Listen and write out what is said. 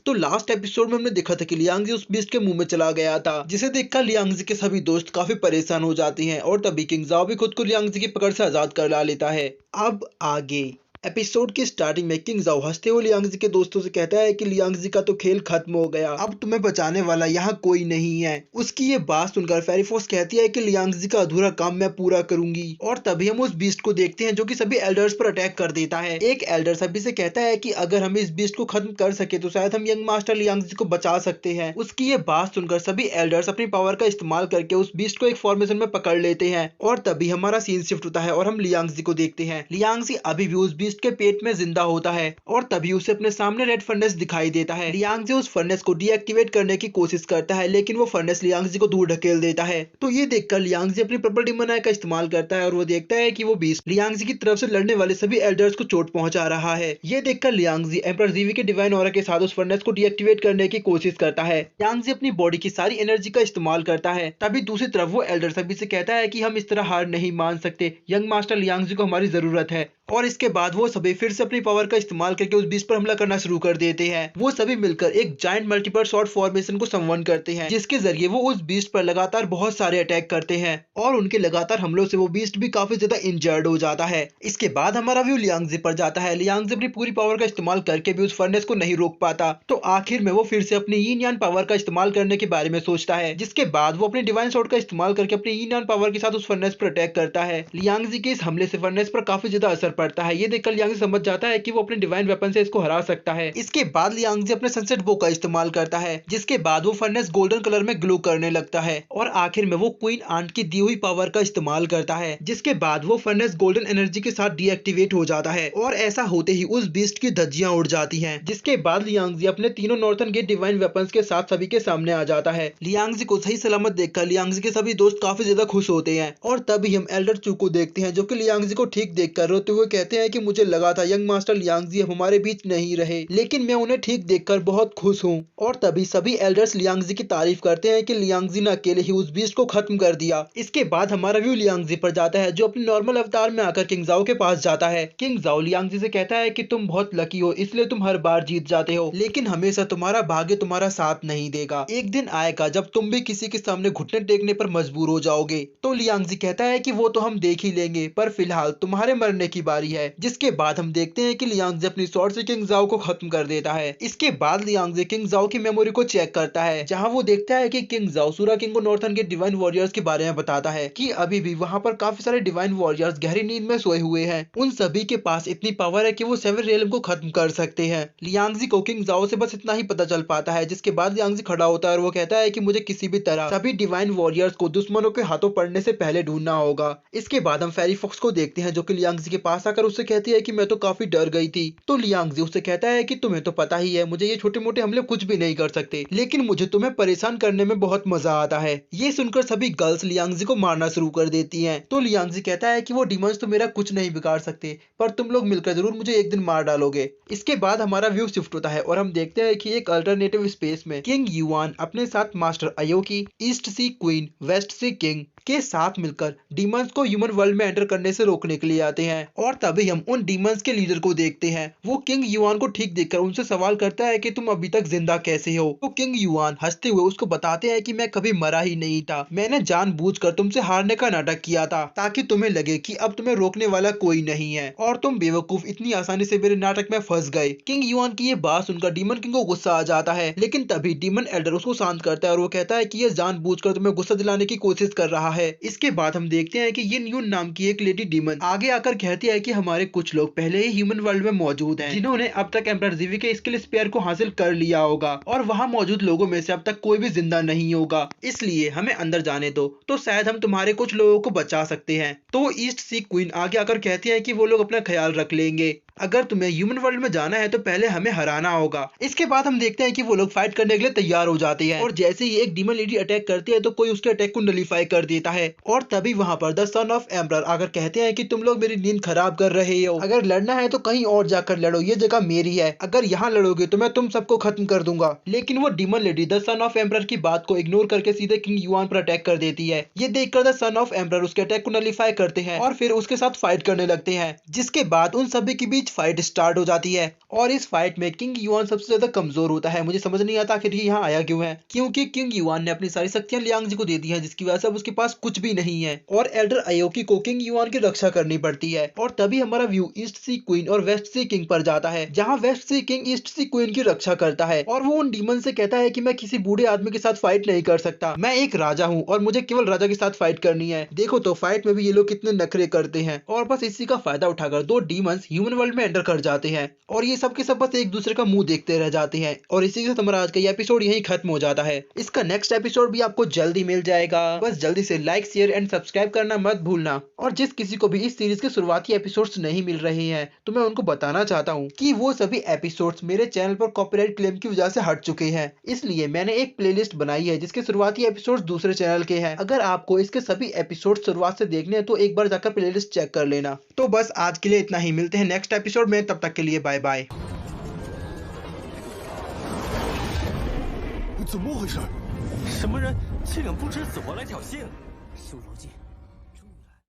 तो last episode में हमने देखा था कि लियांगजी उस बीस्ट के मुंह में चला गया था, जिसे देखकर लियांगजी के सभी दोस्त काफी परेशान हो जाते हैं और तभी किंग जाओ भी खुद को लियांगजी की पकड़ से आजाद कर ला लेता है। अब आगे एपिसोड की स्टार्टिंग में किंग जाओ हंसते हुए लियांगजी के दोस्तों से कहता है कि लियांगजी का तो खेल खत्म हो गया, अब तुम्हें बचाने वाला यहाँ कोई नहीं है। उसकी ये बात सुनकर फेरी फोक्स कहती है कि लियांगजी का अधूरा काम मैं पूरा करूंगी और तभी हम उस बीस्ट को देखते हैं जो कि सभी एल्डर्स पर अटैक कर देता है। एक एल्डर सभी से कहता है कि अगर हम इस बीस्ट को खत्म कर सके तो शायद हम यंग मास्टर लियांगजी को बचा सकते हैं। उसकी ये बात सुनकर सभी एल्डर्स अपनी पावर का इस्तेमाल करके उस बीस्ट को एक फॉर्मेशन में पकड़ लेते हैं और तभी हमारा सीन शिफ्ट होता है और हम लियांगजी को देखते हैं। लियांगजी अभी भी उस बीस्ट के पेट में जिंदा होता है और तभी उसे अपने सामने रेड फर्नेस दिखाई देता है। लियांगजी उस फर्नेस को डीएक्टिवेट करने की कोशिश करता है लेकिन वो फर्नेस लियांगजी को दूर ढकेल देता है। तो ये देखकर लियांगजी अपनी पर्पल डिमन आई का इस्तेमाल करता है और वो देखता है कि वो बीस्ट लियांगजी की तरफ से लड़ने वाले सभी एल्डर्स को चोट पहुंचा रहा है। ये देखकर लियांगजी एम्परर जीवी के डिवाइन ऑरा के साथ उस फर्नेस को डीएक्टिवेट करने की कोशिश करता है। लियांगजी अपनी बॉडी की सारी एनर्जी का इस्तेमाल करता है। तभी दूसरी तरफ वो एल्डर सभी से कहता है कि हम इस तरह हार नहीं मान सकते, यंग मास्टर लियांगजी को हमारी जरूरत है। और इसके बाद वो सभी फिर से अपनी पावर का इस्तेमाल करके उस बीस्ट पर हमला करना शुरू कर देते हैं। वो सभी मिलकर एक जायंट मल्टीपल शॉट फॉर्मेशन को समवन करते हैं, जिसके जरिए वो उस बीस्ट पर लगातार बहुत सारे अटैक करते हैं और उनके लगातार हमलों से वो बीस्ट भी काफी ज्यादा इंजर्ड हो जाता है। इसके बाद हमारा व्यू लियांगजी पर जाता है। लियांगजी अपनी पूरी पावर का इस्तेमाल करके भी उस फर्नेस को नहीं रोक पाता, तो आखिर में वो फिर से अपनी यीन यान पावर का इस्तेमाल करने के बारे में सोचता है, जिसके बाद वो अपने डिवाइन शॉट का इस्तेमाल करके अपनी यीन यान पावर के साथ उस फर्नेस पर अटैक करता है। लियांगजी के इस हमले से फर्नेस पर काफी ज्यादा असर पड़ता है। ये देखकर लियांगजी समझ जाता है कि वो अपने डिवाइन वेपन से इसको हरा सकता है। इसके बाद लियांगजी अपने सनसेट बो का इस्तेमाल करता है, जिसके बाद वो फर्नेस गोल्डन कलर में ग्लो करने लगता है और आखिर में वो क्वीन आंट की दी हुई पावर का इस्तेमाल करता है, जिसके बाद वो फर्नेस गोल्डन एनर्जी के साथ डीएक्टिवेट हो जाता है और ऐसा होते ही उस बीस्ट की धज्जियां उड़ जाती हैं। जिसके बाद लियांगजी अपने तीनों नॉर्थन गेट डिवाइन वेपन्स के साथ सभी के सामने आ जाता है। लियांगजी को सही सलामत देखकर लियांगजी के सभी दोस्त काफी ज्यादा खुश होते हैं और तभी हम एल्डर चू को देखते हैं, जो कि लियांगजी को ठीक देखकर रोते हुए कहते हैं कि मुझे लगा था यंग मास्टर लियांगजी अब हमारे बीच नहीं रहे, लेकिन मैं उन्हें ठीक देखकर बहुत खुश हूँ। और तभी सभी एल्डर्स लियांगजी की तारीफ करते हैं कि लियांगजी ने अकेले ही उस बीस्ट को खत्म कर दिया। इसके बाद हमारा व्यू लियांगजी पर जाता है, जो अपने नॉर्मल अवतार में आकर किंग जाओ के पास जाता है। किंग जाओ लियांगजी से कहता है कि तुम बहुत लकी हो, इसलिए तुम हर बार जीत जाते हो, लेकिन हमेशा तुम्हारा भाग्य तुम्हारा साथ नहीं देगा। एक दिन आएगा जब तुम भी किसी के सामने घुटने टेकने पर मजबूर हो जाओगे। तो लियांगजी कहता है कि वो तो हम देख ही लेंगे, पर फिलहाल तुम्हारे मरने की बारी है। जिसके बाद हम देखते हैं कि लियांगजी अपनी स्वॉर्ड से किंग जाओ को खत्म कर देता है। इसके बाद लियांगजी किंग जाओ की मेमोरी को चेक करता है, जहां वो देखता है कि किंग जाओ सूरा किंग को नॉर्थन के डिवाइन वॉरियर्स के बारे में बताता है कि अभी भी वहां पर काफी सारे डिवाइन वॉरियर्स गहरी नींद में सोए हुए हैं। उन सभी के पास इतनी पावर है कि वो सेवन रियल्म को खत्म कर सकते हैं। लियांगजी को किंग जाओ से बस इतना ही पता चल पाता है। जिसके बाद लियांगजी खड़ा होता है और वो कहता है कि मुझे किसी भी तरह सभी डिवाइन वॉरियर्स को दुश्मनों के हाथों पड़ने से पहले ढूंढना होगा। इसके बाद हम फेरी फॉक्स को देखते हैं, जो कि लियांगजी के पास आकर उससे कहती है कि मैं तो काफी डर गई थी। तो लियांगजी उससे कहता है कि तुम्हें तो पता ही है मुझे ये छोटे मोटे हमले कुछ भी नहीं कर सकते, लेकिन मुझे तुम्हें परेशान करने में बहुत मजा आता है। ये सुनकर सभी गर्ल्स लियांगजी को मारना शुरू कर देती हैं। तो लियांगजी कहता है कि वो डिमंस तो मेरा कुछ नहीं बिगाड़ सकते, पर तुम लोग मिलकर जरूर मुझे एक दिन मार डालोगे। इसके बाद हमारा व्यू शिफ्ट होता है और हम देखते हैं कि एक अल्टरनेटिव स्पेस में किंग युआन अपने साथ मास्टर अयोकी, ईस्ट सी क्वीन, वेस्ट सी किंग के साथ मिलकर डीमंस को ह्यूमन वर्ल्ड में एंटर करने से रोकने के लिए आते हैं। और तभी हम उन डीमंस के लीडर को देखते हैं। वो किंग युआन को ठीक देखकर उनसे सवाल करता है कि तुम अभी तक जिंदा कैसे हो। तो किंग युआन हंसते हुए उसको बताते हैं कि मैं कभी मरा ही नहीं था, मैंने जानबूझकर तुमसे हारने का नाटक किया था ताकि तुम्हें लगे कि अब तुम्हें रोकने वाला कोई नहीं है और तुम बेवकूफ इतनी आसानी से मेरे नाटक में फंस गए। किंग युआन की ये बात सुनकर डीमन किंग को गुस्सा आ जाता है, लेकिन तभी डीमन एल्डर उसको शांत करता है और वो कहता है कि ये जानबूझकर तुम्हें गुस्सा दिलाने की कोशिश कर रहा है। इसके बाद हम देखते हैं कि यिन यून नाम की एक लेडी डीमन आगे आकर कहती है कि हमारे कुछ लोग पहले ही ह्यूमन वर्ल्ड में मौजूद हैं, जिन्होंने अब तक एम्परर जीवी के स्किल स्पेयर को हासिल कर लिया होगा और वहां मौजूद लोगों में से अब तक कोई भी जिंदा नहीं होगा, इसलिए हमें अंदर जाने दो, तो शायद हम तुम्हारे कुछ लोगों को बचा सकते हैं। तो ईस्ट सी क्वीन आगे आकर कहती है कि वो लोग अपना ख्याल रख लेंगे, अगर तुम्हें ह्यूमन वर्ल्ड में जाना है तो पहले हमें हराना होगा। इसके बाद हम देखते हैं कि वो लोग फाइट करने के लिए तैयार हो जाते हैं और जैसे ही एक डीमन लेडी अटैक करती है तो कोई उसके अटैक को नलीफाई कर देता है और तभी वहां पर द सन ऑफ एम्परर आकर कहते हैं कि तुम लोग मेरी नींद खराब कर रहे हो, अगर लड़ना है तो कहीं और जाकर लड़ो, ये जगह मेरी है, अगर यहाँ लड़ोगे तो मैं तुम सबको खत्म कर दूंगा। लेकिन वो demon lady the son of emperor की बात को इग्नोर करके सीधे किंग युआन पर अटैक कर देती है। ये देखकर द सन ऑफ एम्परर उसके अटैक को नलीफाई करते हैं और फिर उसके साथ फाइट करने लगते हैं। जिसके बाद उन सभी के बीच बीच फाइट स्टार्ट हो जाती है और इस फाइट में किंग युआन सबसे ज्यादा कमजोर होता है। मुझे समझ नहीं आता आखिर ये यहाँ आया क्यों है, क्योंकि किंग युआन ने अपनी सारी शक्तियां लियांगजी को दे दी हैं, जिसकी वजह से अब उसके पास कुछ भी नहीं है और एल्डर अयोकी को किंग युआन की रक्षा करनी पड़ती है। और तभी हमारा व्यू ईस्ट सी क्वीन और वेस्ट सी किंग पर जाता है, जहाँ वेस्ट सी किंग ईस्ट सी क्वीन की रक्षा करता है और वो उन डीमन से कहता है कि मैं किसी बूढ़े आदमी के साथ फाइट नहीं कर सकता, मैं एक राजा हूँ और मुझे केवल राजा के साथ फाइट करनी है। देखो तो फाइट में भी ये लोग कितने नखरे करते हैं और बस इसी का फायदा उठाकर दो डीमंस ह्यूमन वर्ल्ड में एंटर कर जाते हैं और ये सब के सब बस एक दूसरे का मुंह देखते रह जाते हैं और इसी के साथ हमारा आज का ये एपिसोड यहीं खत्म हो जाता है। इसका नेक्स्ट एपिसोड भी आपको जल्दी मिल जाएगा, बस जल्दी से लाइक शेयर एंड सब्सक्राइब करना मत भूलना। और जिस किसी को भी इस सीरीज के शुरुआती एपिसोड्स नहीं मिल रहे हैं तो मैं उनको बताना चाहता हूँ कि वो सभी एपिसोड्स मेरे चैनल पर कॉपीराइट क्लेम की वजह से हट चुके हैं, इसलिए मैंने एक प्लेलिस्ट बनाई है जिसके शुरुआती एपिसोड्स दूसरे चैनल के हैं। अगर आपको इसके सभी एपिसोड शुरुआत से देखने हैं तो एक बार जाकर प्लेलिस्ट चेक कर लेना। तो बस आज के लिए इतना ही, मिलते हैं नेक्स्ट एपिसोड में, तब तक के लिए बाय बाय। 怎么回事？什么人竟敢不知死活来挑衅？修罗界